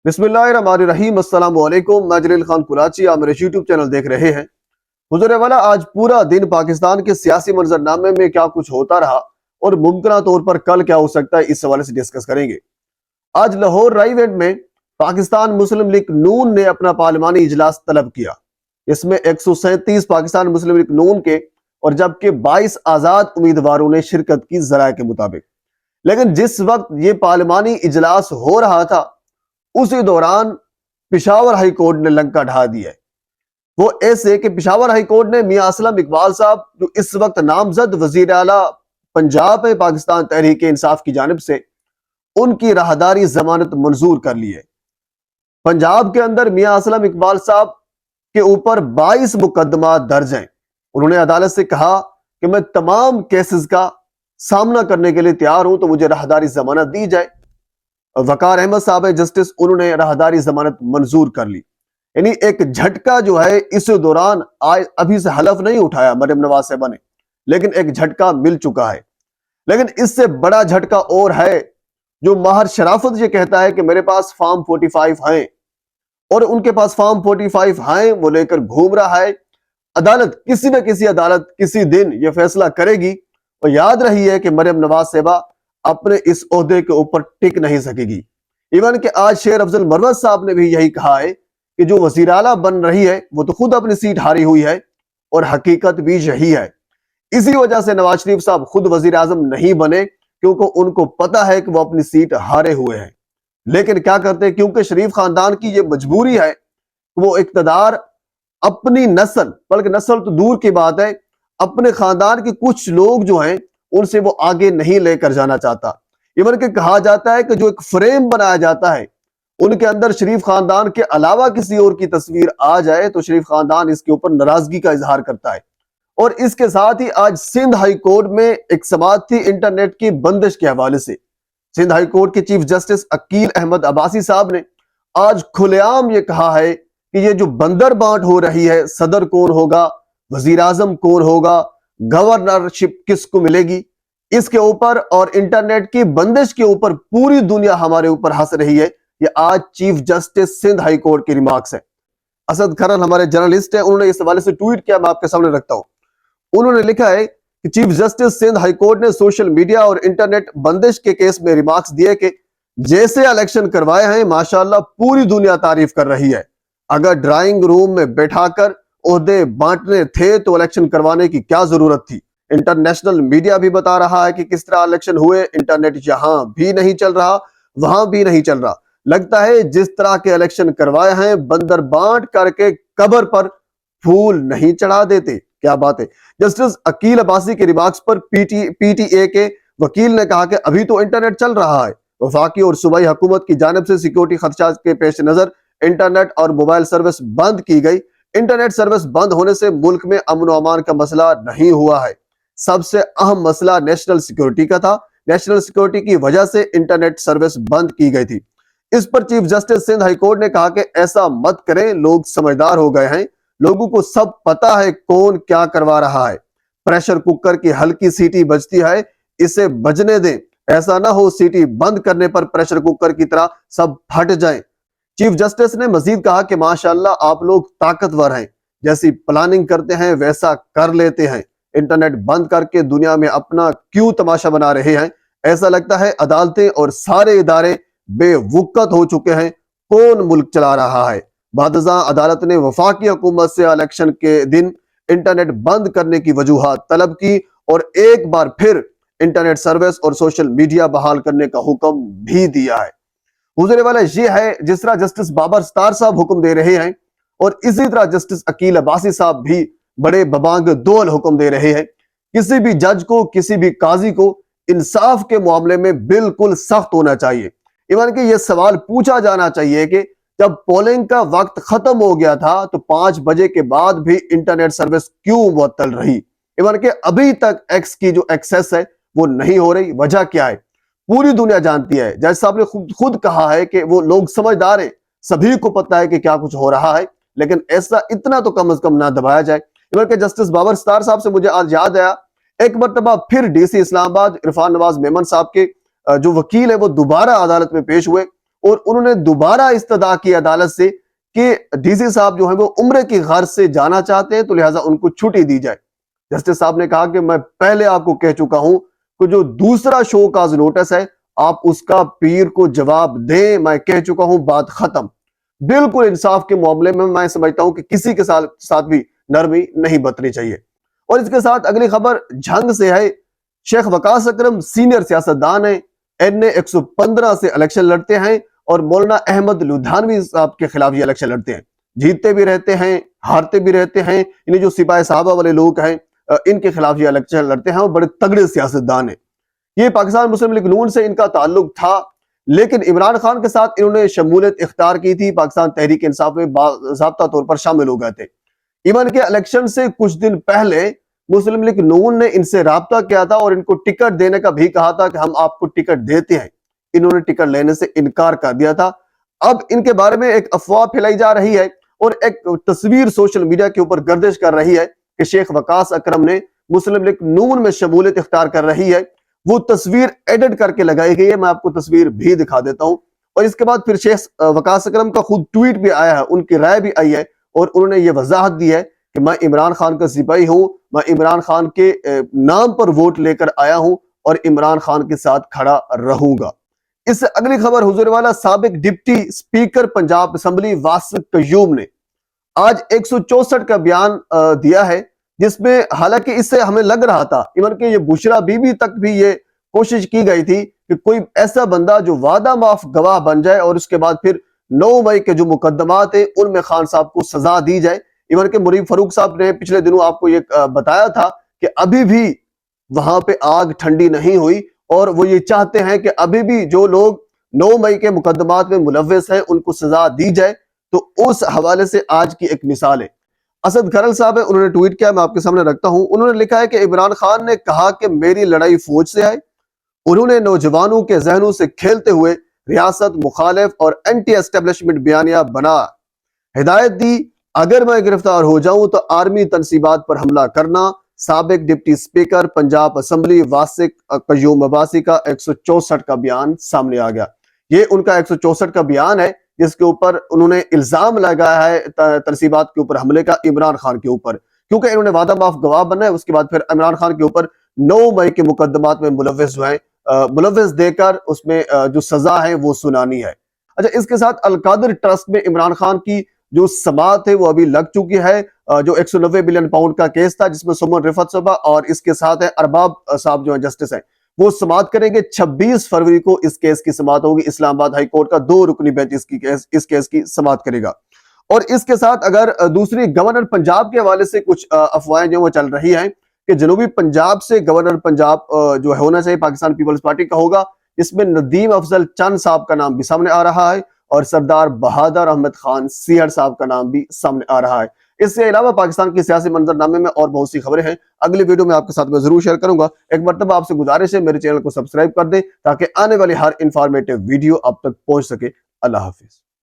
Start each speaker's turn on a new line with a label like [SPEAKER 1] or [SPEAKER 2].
[SPEAKER 1] बिस्मिल्लाहिर्रहमानिर्रहीम। अस्सलाम वालेकुम। मैं जलील खान कुराची, आप मेरे यूट्यूब चैनल देख रहे हैं। गुज़रे वाला आज पूरा दिन पाकिस्तान के सियासी मंजरनामे में क्या कुछ होता रहा और मुमकिन तौर पर कल क्या हो सकता है, इस हवाले से डिस्कस करेंगे। आज लाहौर राइवेंट में पाकिस्तान मुस्लिम लीग नून ने अपना पार्लिमानी इजलास तलब किया। इसमें 137 पाकिस्तान मुस्लिम लीग नून के और जबकि 22 आजाद उम्मीदवारों ने शिरकत की, ज़राए के मुताबिक। लेकिन जिस वक्त ये पार्लिमानी इजलास हो रहा था, उसी दौरान पिशावर हाई कोर्ट ने लंका ढा दिया है। वो ऐसे कि पिशावर हाई कोर्ट ने मियां असलम इकबाल साहब, जो इस वक्त नामजद वजीर आला पंजाब है पाकिस्तान तहरीक इंसाफ की जानिब से, उनकी राहदारी जमानत मंजूर कर ली है। पंजाब के अंदर मियां असलम इकबाल साहब के ऊपर 22 मुकदमा दर्ज हैं। उन्होंने अदालत से कहा कि मैं तमाम केसेस का सामना करने के लिए तैयार हूं, तो मुझे राहदारी जमानत दी जाए। वकार अहमद साहब है जस्टिस, उन्होंने राहदारी जमानत मंजूर कर ली। यानी एक झटका जो है इस दौरान अभी से हलफ नहीं उठाया मरियम नवाज साहबा ने, लेकिन एक झटका मिल चुका है। लेकिन इससे बड़ा झटका और है, जो माहर शराफत ये कहता है कि मेरे पास फॉर्म 45 हैं और उनके पास फॉर्म 45 हैं, वो लेकर घूम रहा है। अदालत, किसी न किसी अदालत किसी दिन ये फैसला करेगी। और याद रही है कि मरियम नवाज साहबा अपने इस ओहदे के ऊपर टिक नहीं सकेगी। इवन कि आज शेर अफजल मरवत साहब ने भी यही कहा है कि जो वजीर आला बन रही है वो तो खुद अपनी सीट हारी हुई है, और हकीकत भी यही है। इसी वजह से नवाज शरीफ साहब खुद वजीर आजम नहीं बने, क्योंकि उनको पता है कि वो अपनी सीट हारे हुए हैं। लेकिन क्या करते हैं, क्योंकि शरीफ खानदान की ये मजबूरी है, वो इक्तदार अपनी नस्ल, बल्कि नस्ल तो दूर की बात है, अपने खानदान के कुछ लोग जो हैं उनसे वो आगे नहीं लेकर जाना चाहता। इवन के कहा जाता है कि जो एक फ्रेम बनाया जाता है, उनके अंदर शरीफ खानदान के अलावा किसी और की तस्वीर आ जाए तो शरीफ खानदान इसके ऊपर नाराजगी का इजहार करता है। और इसके साथ ही आज सिंध हाई कोर्ट में एक समाअत थी इंटरनेट की बंदिश के हवाले से। सिंध हाई कोर्ट के चीफ जस्टिस अकील अहमद अब्बासी साहब ने आज खुलेआम ये कहा है कि ये जो बंदर बांट हो रही है, सदर कौन होगा, वजीर आजम कौन होगा, गवर्नरशिप किसको मिलेगी, इसके ऊपर और इंटरनेट की बंदिश के ऊपर पूरी दुनिया हमारे ऊपर हंस रही है। ये आज chief justice Sindh high court के रिमार्क्स है। असद खरन हमारे जर्नलिस्ट है, उन्होंने इस हवाले से ट्वीट किया, मैं आपके सामने रखता हूं। उन्होंने लिखा है कि chief justice Sindh high court ने सोशल मीडिया और इंटरनेट बंदिश के केस में रिमार्क्स दिए कि जैसे इलेक्शन करवाए हैं, माशाल्लाह पूरी दुनिया तारीफ कर रही है। अगर ड्राइंग रूम में बैठाकर ओहदे बांटने थे तो इलेक्शन करवाने की क्या जरूरत थी। इंटरनेशनल मीडिया भी बता रहा है कि किस तरह इलेक्शन हुए। इंटरनेट यहां भी नहीं चल रहा, वहां भी नहीं चल रहा। लगता है जिस तरह के इलेक्शन करवाए हैं, बंदर बांट करके कब्र पर फूल नहीं चढ़ा देते। क्या बात है। जस्टिस अकील अब्बासी के रिमार्क्स पर पीटीए के वकील ने कहा कि अभी तो इंटरनेट चल रहा है। वफाकी और सूबाई हुकूमत की जानिब से सिक्योरिटी खदशात के पेश नजर इंटरनेट और मोबाइल सर्विस बंद की गई। इंटरनेट सर्विस बंद होने से मुल्क में अमन और अमान का मसला नहीं हुआ है। सबसे अहम मसला नेशनल सिक्योरिटी का था। नेशनल सिक्योरिटी की वजह से इंटरनेट सर्विस बंद की गई थी। इस पर chief justice Sindh high court ने कहा कि ऐसा मत करें, लोग समझदार हो गए हैं, लोगों को सब पता है कौन क्या करवा रहा है। प्रेशर कुकर की हल्की सीटी बजती है, इसे बजने दें। ऐसा ना हो सीटी बंद करने पर प्रेशर कुकर की तरह सब फट जाए। चीफ जस्टिस ने मजीद कहा कि माशाल्लाह आप लोग ताकतवर हैं, जैसी प्लानिंग करते हैं वैसा कर लेते हैं। इंटरनेट बंद करके दुनिया में अपना क्यों तमाशा बना रहे हैं। ऐसा लगता है अदालतें और सारे इदारे बेवुकत हो चुके हैं, कौन मुल्क चला रहा है। बादशाह अदालत ने वफाकी हुकूमत से इलेक्शन के दिन इंटरनेट बंद करने की वजूहात तलब की और एक बार फिर इंटरनेट सर्विस और सोशल मीडिया बहाल करने का हुक्म भी दिया है। गुजरे वाला ये है, जिस तरह जस्टिस बाबर स्टार साहब हुक्म दे रहे हैं और इसी तरह जस्टिस अकील अब्बासी साहब भी बड़े बबांग दोल हुक्म दे रहे हैं। किसी भी जज को, किसी भी काजी को इंसाफ के मामले में बिल्कुल सख्त होना चाहिए। इवन कि यह सवाल पूछा जाना चाहिए कि जब पोलिंग का वक्त खत्म हो गया था तो 5 बजे के बाद भी इंटरनेट सर्विस क्यों मुअत्तल रही। इवन कि अभी तक एक्स की जो एक्सेस है वो नहीं हो रही, वजह क्या है पूरी दुनिया जानती है। जज साहब ने खुद कहा है कि वो लोग समझदार है, सभी को पता है कि क्या कुछ हो रहा है, लेकिन ऐसा इतना तो कम से कम ना दबाया जाए। इवन के जस्टिस बाबर स्टार साहब से मुझे आज याद आया, एक मरतबा फिर डीसी इस्लामाबाद इरफान नवाज मेमन साहब के जो वकील है वो दोबारा अदालत में पेश हुए। اور انہوں نے دوبارہ استدعا کی عدالت سے کہ ڈی سی صاحب جو ہیں وہ عمرے کی غرض سے جانا چاہتے ہیں تو لہٰذا ان کو چھٹی دی جائے۔ جسٹس صاحب نے کہا کہ میں پہلے آپ کو کہہ چکا ہوں کہ جو دوسرا شو کاز نوٹس ہے آپ اس کا پیر کو جواب دیں، میں کہہ چکا ہوں، بات ختم۔ بالکل انصاف کے معاملے میں سمجھتا ہوں کہ کسی کے ساتھ بھی نرمی نہیں برتنی چاہیے۔ اور اس کے ساتھ اگلی خبر جھنگ سے ہے۔ شیخ وقاص اکرم سینئر سیاستدان ہیں، NA 115 سے الیکشن لڑتے ہیں اور مولانا احمد لدھانوی صاحب کے خلاف یہ الیکشن لڑتے ہیں، جیتتے بھی رہتے ہیں ہارتے بھی رہتے ہیں۔ یعنی جو سپاہی صحابہ والے لوگ ہیں ان کے خلاف یہ الیکشن لڑتے ہیں اور بڑے تگڑے سیاستدان ہیں۔ یہ پاکستان مسلم لیگ نون سے ان کا تعلق تھا، لیکن عمران خان کے ساتھ انہوں نے شمولیت اختیار کی تھی، پاکستان تحریک انصاف میں باضابطہ طور پر شامل ہو گئے تھے۔ ایون کے الیکشن سے کچھ دن پہلے مسلم لیگ نون نے ان سے رابطہ کیا تھا اور ان کو ٹکٹ دینے کا بھی کہا تھا کہ ہم آپ کو ٹکٹ دیتے ہیں۔ انہوں نے ٹکٹ لینے سے انکار کر دیا تھا۔ اب ان کے بارے میں ایک افواہ پھیلائی جا رہی ہے اور ایک تصویر سوشل میڈیا کے اوپر گردش کر رہی ہے کہ شیخ وقاص اکرم نے مسلم لیگ نون میں شمولیت اختیار کر رہی ہے۔ وہ تصویر ایڈٹ کر کے لگائی گئی ہے، میں آپ کو تصویر بھی دکھا دیتا ہوں۔ اور اس کے بعد پھر شیخ وقاص اکرم کا خود ٹویٹ بھی آیا ہے، ان کی رائے بھی آئی ہے اور انہوں نے یہ وضاحت دی ہے کہ میں عمران خان کا سپاہی ہوں، میں عمران خان کے نام پر ووٹ لے کر آیا ہوں اور عمران خان کے ساتھ کھڑا رہوں گا۔ اس سے اگلی خبر حضور والا سابق deputy speaker Punjab assembly Wasiq Qayyum نے آج 164 کا بیان دیا ہے، جس میں حالانکہ اس سے ہمیں لگ رہا تھا، ایون کہ یہ بشرا بی بی تک بھی یہ کوشش کی گئی تھی کہ کوئی ایسا بندہ جو وعدہ معاف گواہ بن جائے اور اس کے بعد پھر 9 مئی کے جو مقدمات ہیں ان میں خان صاحب کو سزا دی جائے۔ ایون کہ مریم فاروق صاحب نے پچھلے دنوں آپ کو یہ بتایا تھا کہ ابھی بھی وہاں پہ آگ ٹھنڈی نہیں ہوئی اور وہ یہ چاہتے ہیں کہ ابھی بھی جو لوگ 9 مئی کے مقدمات میں ملوث ہیں ان کو سزا دی جائے۔ تو اس حوالے سے آج کی ایک مثال ہے، اسد کھرل صاحب ہے، انہوں نے ٹویٹ کیا، میں آپ کے سامنے رکھتا ہوں۔ انہوں نے لکھا ہے کہ عمران خان نے کہا کہ میری لڑائی فوج سے ہے، انہوں نے نوجوانوں کے ذہنوں سے کھیلتے ہوئے ریاست مخالف اور اینٹی اسٹیبلشمنٹ بیانیہ بنا ہدایت دی، اگر میں گرفتار ہو جاؤں تو آرمی تنصیبات پر حملہ کرنا۔ سابق deputy speaker Punjab assembly Wasiq Qayyum Abbasi کا 164 کا بیان سامنے آ گیا۔ یہ ان کا 164 کا بیان ہے جس کے اوپر انہوں نے الزام لگایا ہے تنصیبات کے اوپر حملے کا عمران خان کے اوپر، کیونکہ انہوں نے وعدہ معاف گواہ بنا ہے، اس کے بعد پھر عمران خان کے اوپر 9 مئی کے مقدمات میں ملوث ہوئے، ملوث دے کر اس میں جو سزا ہے وہ سنانی ہے۔ اچھا، اس کے ساتھ القادر ٹرسٹ میں عمران خان کی جو سماعت ہے وہ ابھی لگ چکی ہے، جو 190 بلین پاؤنڈ کا کیس تھا جس میں سمن رفعت صاحبہ اور اس کے ساتھ ہے ارباب صاحب جو ہیں جسٹس ہیں، وہ سماعت کریں گے۔ 26 فروری کو اس کیس کی سماعت ہوگی، اسلام آباد ہائی کورٹ کا 2 رکنی بینچ اس کیس کی سماعت کرے گا۔ اور اس کے ساتھ اگر دوسری گورنر پنجاب کے حوالے سے کچھ افواہیں جو وہ چل رہی ہیں کہ جنوبی پنجاب سے گورنر پنجاب جو ہونا چاہیے پاکستان پیپلز پارٹی کا ہوگا، اس میں ندیم افضل چند صاحب کا نام بھی سامنے آ رہا ہے اور سردار بہادر احمد خان سیہڑ صاحب کا نام بھی سامنے آ رہا ہے۔ اس سے علاوہ پاکستان کے سیاسی منظرنامے میں اور بہت سی خبریں ہیں، اگلی ویڈیو میں آپ کے ساتھ میں ضرور شیئر کروں گا۔ ایک مرتبہ آپ سے گزارش ہے میرے چینل کو سبسکرائب کر دیں تاکہ آنے والی ہر انفارمیٹیو ویڈیو آپ تک پہنچ سکے۔ اللہ حافظ۔